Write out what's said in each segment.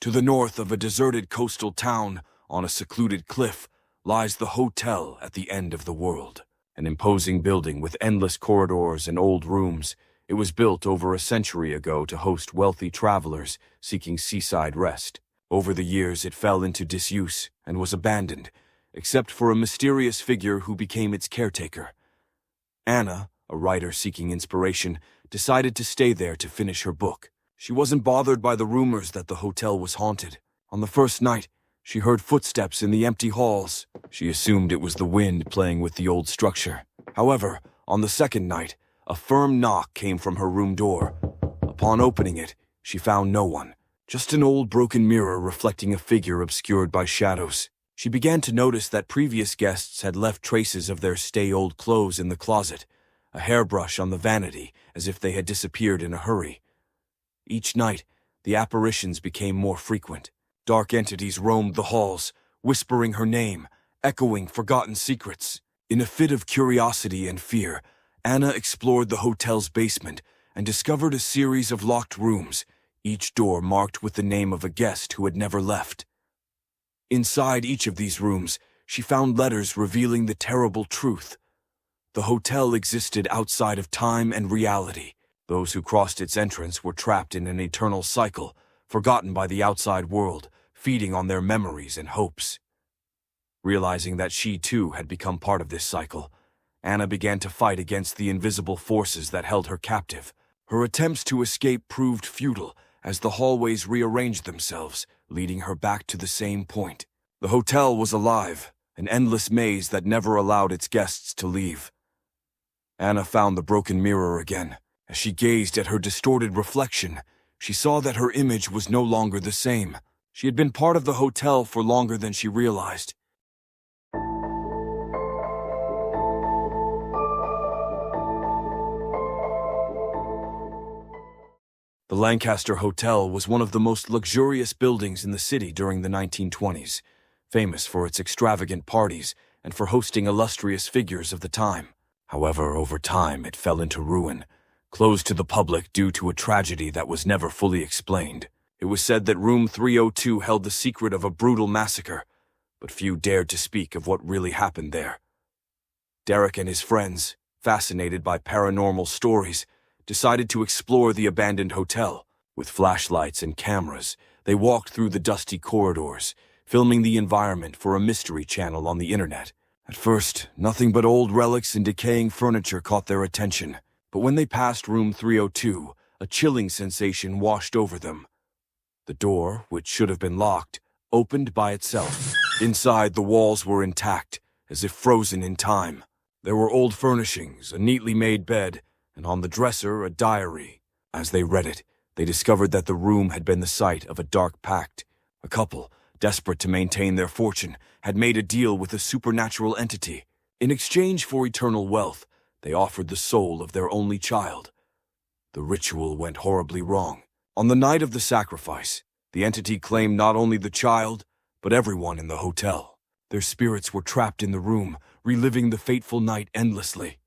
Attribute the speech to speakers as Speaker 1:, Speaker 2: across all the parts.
Speaker 1: To the north of a deserted coastal town, on a secluded cliff, lies the hotel at the end of the world. An imposing building with endless corridors and old rooms. It was built over a century ago to host wealthy travelers seeking seaside rest. Over the years, it fell into disuse and was abandoned, except for a mysterious figure who became its caretaker. Anna, a writer seeking inspiration, decided to stay there to finish her book. She wasn't bothered by the rumors that the hotel was haunted. On the first night, she heard footsteps in the empty halls. She assumed it was the wind playing with the old structure. However, on the second night, a firm knock came from her room door. Upon opening it, she found no one, just an old broken mirror reflecting a figure obscured by shadows. She began to notice that previous guests had left traces of their stay-old clothes in the closet, a hairbrush on the vanity, as if they had disappeared in a hurry. Each night, the apparitions became more frequent. Dark entities roamed the halls, whispering her name, echoing forgotten secrets. In a fit of curiosity and fear, Anna explored the hotel's basement and discovered a series of locked rooms, each door marked with the name of a guest who had never left. Inside each of these rooms, she found letters revealing the terrible truth. The hotel existed outside of time and reality. Those who crossed its entrance were trapped in an eternal cycle, forgotten by the outside world, feeding on their memories and hopes. Realizing that she too had become part of this cycle, Anna began to fight against the invisible forces that held her captive. Her attempts to escape proved futile as the hallways rearranged themselves, leading her back to the same point. The hotel was alive, an endless maze that never allowed its guests to leave. Anna found the broken mirror again. As she gazed at her distorted reflection, she saw that her image was no longer the same. She had been part of the hotel for longer than she realized. The Lancaster Hotel was one of the most luxurious buildings in the city during the 1920s, famous for its extravagant parties and for hosting illustrious figures of the time. However, over time it fell into ruin, closed to the public due to a tragedy that was never fully explained. It was said that room 302 held the secret of a brutal massacre, but few dared to speak of what really happened there. Derek and his friends, fascinated by paranormal stories, decided to explore the abandoned hotel. With flashlights and cameras, they walked through the dusty corridors, filming the environment for a mystery channel on the internet. At first, nothing but old relics and decaying furniture caught their attention, but when they passed room 302, a chilling sensation washed over them. The door, which should have been locked, opened by itself. Inside, the walls were intact, as if frozen in time. There were old furnishings, a neatly made bed, and on the dresser a diary. As they read it, they discovered that the room had been the site of a dark pact. A couple, desperate to maintain their fortune, had made a deal with a supernatural entity. In exchange for eternal wealth, they offered the soul of their only child. The ritual went horribly wrong. On the night of the sacrifice, the entity claimed not only the child, but everyone in the hotel. Their spirits were trapped in the room, reliving the fateful night endlessly.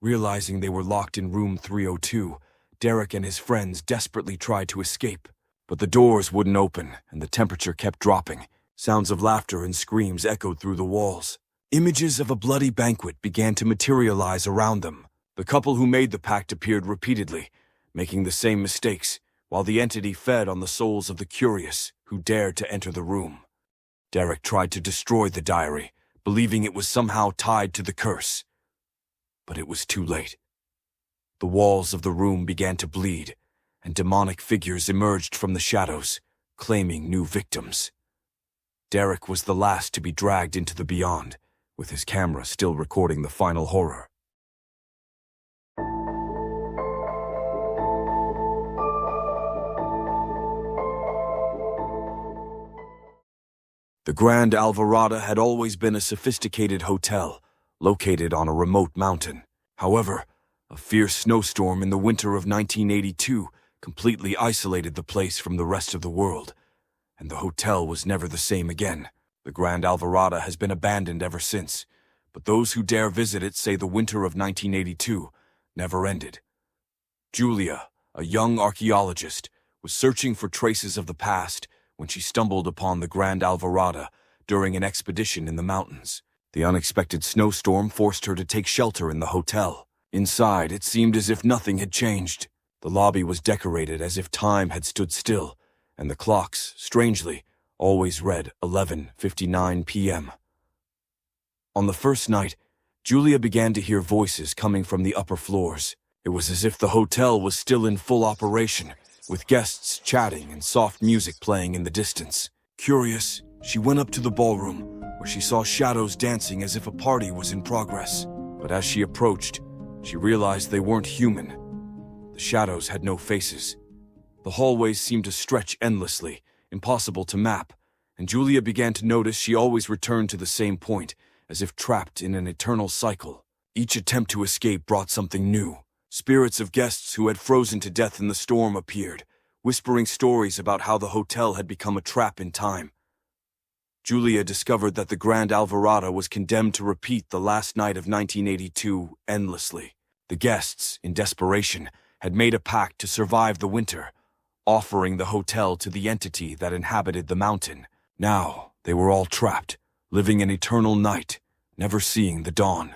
Speaker 1: Realizing they were locked in room 302, Derek and his friends desperately tried to escape. But the doors wouldn't open, and the temperature kept dropping. Sounds of laughter and screams echoed through the walls. Images of a bloody banquet began to materialize around them. The couple who made the pact appeared repeatedly, making the same mistakes, while the entity fed on the souls of the curious who dared to enter the room. Derek tried to destroy the diary, believing it was somehow tied to the curse. But it was too late. The walls of the room began to bleed, and demonic figures emerged from the shadows, claiming new victims. Derek was the last to be dragged into the beyond, with his camera still recording the final horror. The Grand Alvorada had always been a sophisticated hotel, located on a remote mountain. However, a fierce snowstorm in the winter of 1982 completely isolated the place from the rest of the world, and the hotel was never the same again. The Grand Alvorada has been abandoned ever since, but those who dare visit it say the winter of 1982 never ended. Julia, a young archaeologist, was searching for traces of the past when she stumbled upon the Grand Alvorada during an expedition in the mountains. The unexpected snowstorm forced her to take shelter in the hotel. Inside, it seemed as if nothing had changed. The lobby was decorated as if time had stood still, and the clocks, strangely, always read 11:59 p.m. On the first night, Julia began to hear voices coming from the upper floors. It was as if the hotel was still in full operation, with guests chatting and soft music playing in the distance. Curious, she went up to the ballroom, where she saw shadows dancing as if a party was in progress. But as she approached, she realized they weren't human. The shadows had no faces. The hallways seemed to stretch endlessly, impossible to map, and Julia began to notice she always returned to the same point, as if trapped in an eternal cycle. Each attempt to escape brought something new. Spirits of guests who had frozen to death in the storm appeared, whispering stories about how the hotel had become a trap in time. Julia discovered that the Grand Alvorada was condemned to repeat the last night of 1982 endlessly. The guests, in desperation, had made a pact to survive the winter, offering the hotel to the entity that inhabited the mountain. Now, they were all trapped, living an eternal night, never seeing the dawn.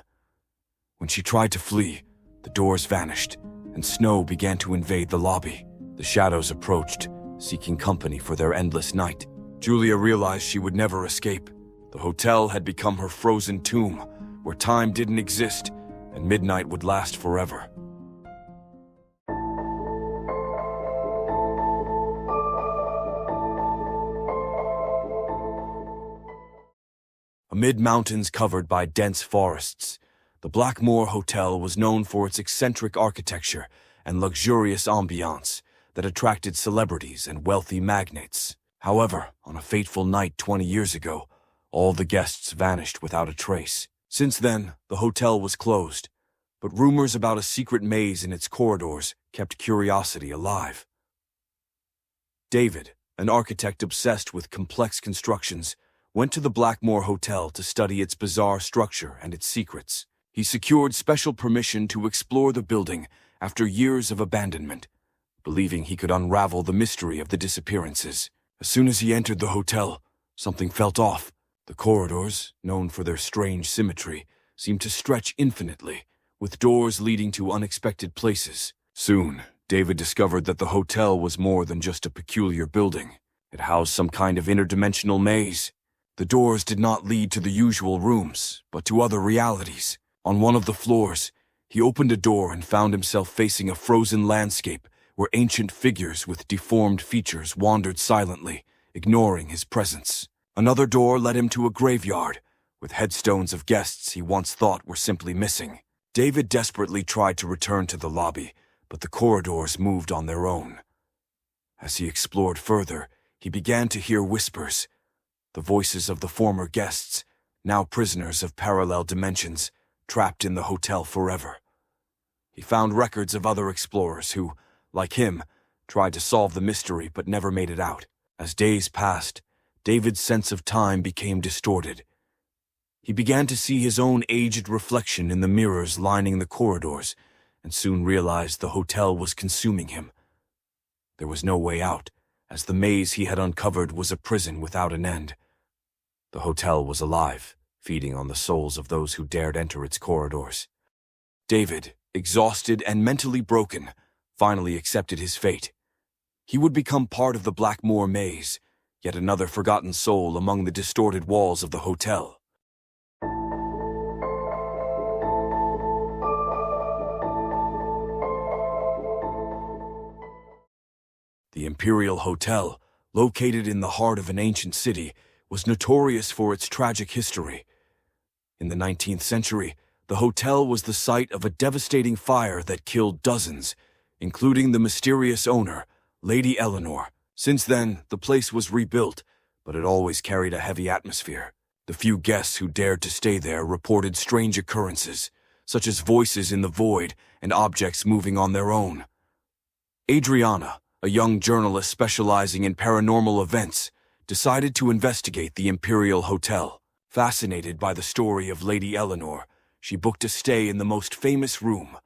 Speaker 1: When she tried to flee, the doors vanished, and snow began to invade the lobby. The shadows approached, seeking company for their endless night. Julia realized she would never escape. The hotel had become her frozen tomb, where time didn't exist, and midnight would last forever. Amid mountains covered by dense forests, the Blackmoor Hotel was known for its eccentric architecture and luxurious ambiance that attracted celebrities and wealthy magnates. However, on a fateful night 20 years ago, all the guests vanished without a trace. Since then, the hotel was closed, but rumors about a secret maze in its corridors kept curiosity alive. David, an architect obsessed with complex constructions, went to the Blackmoor Hotel to study its bizarre structure and its secrets. He secured special permission to explore the building after years of abandonment, believing he could unravel the mystery of the disappearances. As soon as he entered the hotel, something felt off. The corridors, known for their strange symmetry, seemed to stretch infinitely, with doors leading to unexpected places. Soon, David discovered that the hotel was more than just a peculiar building. It housed some kind of interdimensional maze. The doors did not lead to the usual rooms, but to other realities. On one of the floors, he opened a door and found himself facing a frozen landscape where ancient figures with deformed features wandered silently, ignoring his presence. Another door led him to a graveyard, with headstones of guests he once thought were simply missing. David desperately tried to return to the lobby, but the corridors moved on their own. As he explored further, he began to hear whispers, the voices of the former guests, now prisoners of parallel dimensions, trapped in the hotel forever. He found records of other explorers who, like him, tried to solve the mystery but never made it out. As days passed, David's sense of time became distorted. He began to see his own aged reflection in the mirrors lining the corridors, and soon realized the hotel was consuming him. There was no way out, as the maze he had uncovered was a prison without an end. The hotel was alive, feeding on the souls of those who dared enter its corridors. David, exhausted and mentally broken, finally accepted his fate. He would become part of the Blackmoor maze, yet another forgotten soul among the distorted walls of the hotel. The Imperial Hotel, located in the heart of an ancient city, was notorious for its tragic history. In the 19th century, the hotel was the site of a devastating fire that killed dozens, including the mysterious owner, Lady Eleanor. Since then, the place was rebuilt, but it always carried a heavy atmosphere. The few guests who dared to stay there reported strange occurrences, such as voices in the void and objects moving on their own. Adriana, a young journalist specializing in paranormal events, decided to investigate the Imperial Hotel. Fascinated by the story of Lady Eleanor, she booked a stay in the most famous room,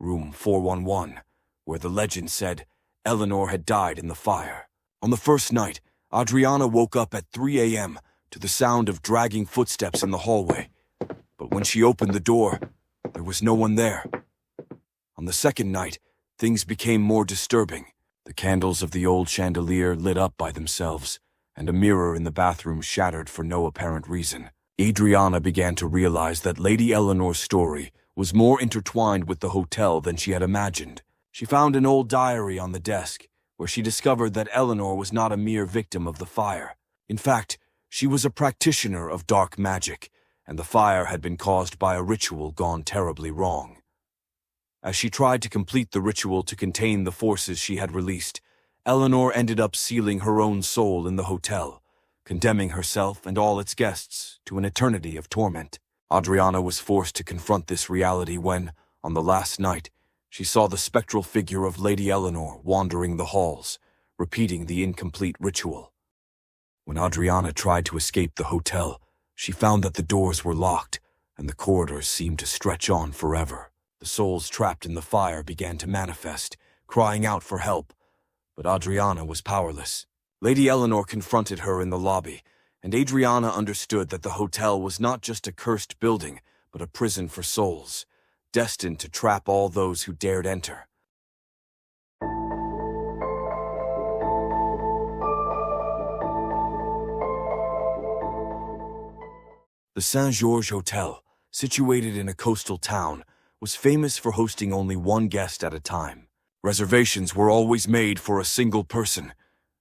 Speaker 1: Room 411, where the legend said Eleanor had died in the fire. On the first night, Adriana woke up at 3 a.m. to the sound of dragging footsteps in the hallway. But when she opened the door, there was no one there. On the second night, things became more disturbing. The candles of the old chandelier lit up by themselves, and a mirror in the bathroom shattered for no apparent reason. Adriana began to realize that Lady Eleanor's story was more intertwined with the hotel than she had imagined. She found an old diary on the desk, where she discovered that Eleanor was not a mere victim of the fire. In fact, she was a practitioner of dark magic, and the fire had been caused by a ritual gone terribly wrong. As she tried to complete the ritual to contain the forces she had released, Eleanor ended up sealing her own soul in the hotel, condemning herself and all its guests to an eternity of torment. Adriana was forced to confront this reality when, on the last night, she saw the spectral figure of Lady Eleanor wandering the halls, repeating the incomplete ritual. When Adriana tried to escape the hotel, she found that the doors were locked, and the corridors seemed to stretch on forever. The souls trapped in the fire began to manifest, crying out for help, but Adriana was powerless. Lady Eleanor confronted her in the lobby, and Adriana understood that the hotel was not just a cursed building, but a prison for souls, destined to trap all those who dared enter. The Saint-Georges Hotel, situated in a coastal town, was famous for hosting only one guest at a time. Reservations were always made for a single person,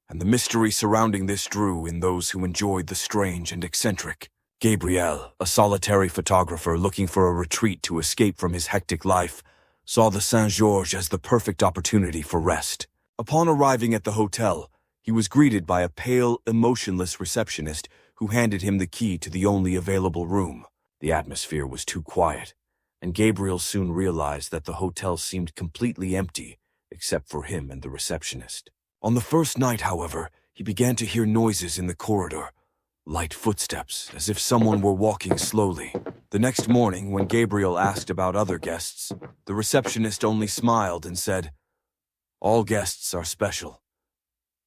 Speaker 1: and the mystery surrounding this drew in those who enjoyed the strange and eccentric. Gabriel, a solitary photographer looking for a retreat to escape from his hectic life, saw the Saint-Georges as the perfect opportunity for rest. Upon arriving at the hotel, he was greeted by a pale, emotionless receptionist who handed him the key to the only available room. The atmosphere was too quiet, and Gabriel soon realized that the hotel seemed completely empty, except for him and the receptionist. On the first night, however, he began to hear noises in the corridor, light footsteps, as if someone were walking slowly. The next morning, when Gabriel asked about other guests, the receptionist only smiled and said, "All guests are special."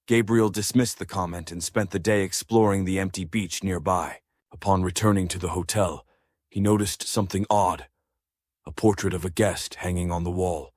Speaker 1: Gabriel dismissed the comment and spent the day exploring the empty beach nearby. Upon returning to the hotel, he noticed something odd, a portrait of a guest hanging on the wall,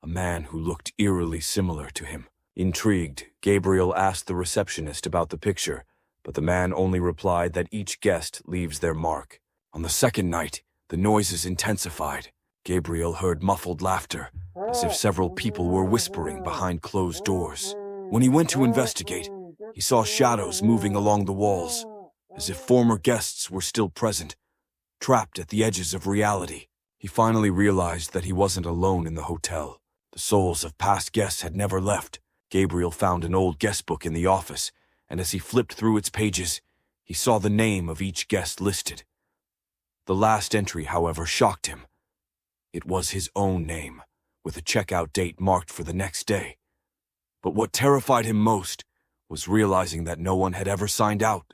Speaker 1: a man who looked eerily similar to him. Intrigued, Gabriel asked the receptionist about the picture, but the man only replied that each guest leaves their mark. On the second night, the noises intensified. Gabriel heard muffled laughter, as if several people were whispering behind closed doors. When he went to investigate, he saw shadows moving along the walls, as if former guests were still present, trapped at the edges of reality. He finally realized that he wasn't alone in the hotel. The souls of past guests had never left. Gabriel found an old guest book in the office, and as he flipped through its pages, he saw the name of each guest listed. The last entry, however, shocked him. It was his own name, with a checkout date marked for the next day. But what terrified him most was realizing that no one had ever signed out.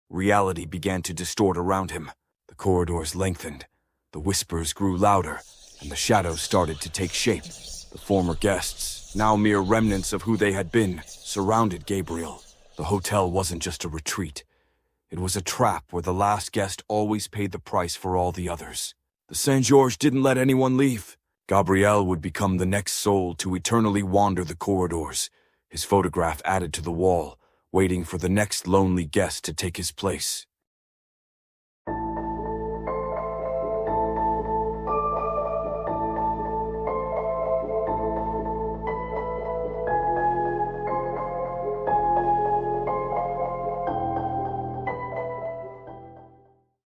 Speaker 1: Reality began to distort around him. The corridors lengthened, the whispers grew louder, and the shadows started to take shape. The former guests, now mere remnants of who they had been, surrounded Gabriel. The hotel wasn't just a retreat. It was a trap where the last guest always paid the price for all the others. The Saint-Georges didn't let anyone leave. Gabriel would become the next soul to eternally wander the corridors, his photograph added to the wall, waiting for the next lonely guest to take his place.